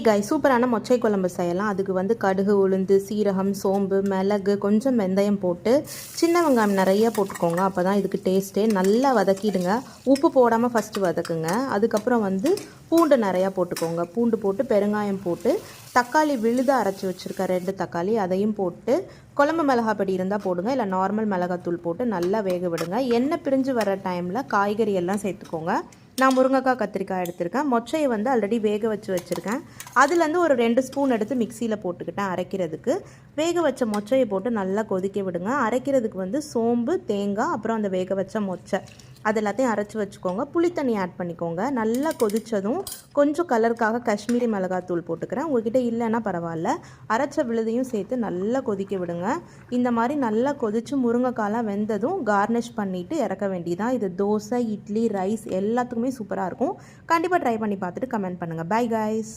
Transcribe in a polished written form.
காய் சூப்பரான மொச்சை குழம்பு செய்யலாம். அதுக்கு வந்து கடுகு, உளுந்து, சீரகம், சோம்பு, மிளகு, கொஞ்சம் வெந்தயம் போட்டு சின்ன வெங்காயம் நிறைய போட்டுக்கோங்க. அப்போ தான் இதுக்கு டேஸ்ட்டே. நல்லா வதக்கிடுங்க. உப்பு போடாமல் ஃபஸ்ட்டு வதக்குங்க. அதுக்கப்புறம் வந்து பூண்டு நிறையா போட்டுக்கோங்க. பூண்டு போட்டு பெருங்காயம் போட்டு தக்காளி விழுத அரைச்சி வச்சுருக்க 2 தக்காளி அதையும் போட்டு குழம்பு மிளகாப்பொடி இருந்தால் போடுங்க, இல்லை நார்மல் மிளகாத்தூள் போட்டு நல்லா வேக விடுங்க. எண்ணெய் பிரிஞ்சு வர டைமில் காய்கறி எல்லாம் சேர்த்துக்கோங்க. நான் முருங்கைக்காய், கத்திரிக்காய் எடுத்திருக்கேன். மொச்சையை வந்து ஆல்ரெடி வேக வச்சுருக்கேன். அதுலேருந்து ஒரு 2 ஸ்பூன் எடுத்து மிக்சியில் போட்டுக்கிட்டேன் அரைக்கிறதுக்கு. வேக வச்ச மொச்சையை போட்டு நல்லா கொதிக்க விடுங்க. அரைக்கிறதுக்கு வந்து சோம்பு, தேங்காய், அப்புறம் அந்த வேக வச்ச மொச்சை அது எல்லாத்தையும் அரைச்சி வச்சுக்கோங்க. புளி தண்ணி ஆட் பண்ணிக்கோங்க. நல்லா கொதித்ததும் கொஞ்சம் கலருக்காக காஷ்மீரி மிளகாத்தூள் போட்டுக்கிறேன். உங்கள்கிட்ட இல்லைன்னா பரவாயில்ல. அரைச்ச விழுதையும் சேர்த்து நல்லா கொதிக்க விடுங்க. இந்த மாதிரி நல்லா கொதித்து முருங்கைக்காலாம் வெந்ததும் கார்னிஷ் பண்ணிவிட்டு இறக்க வேண்டியதான். இது தோசை, இட்லி, ரைஸ் எல்லாத்துக்குமே சூப்பராக இருக்கும். கண்டிப்பாக ட்ரை பண்ணி பார்த்துட்டு கமெண்ட் பண்ணுங்கள். Bye guys.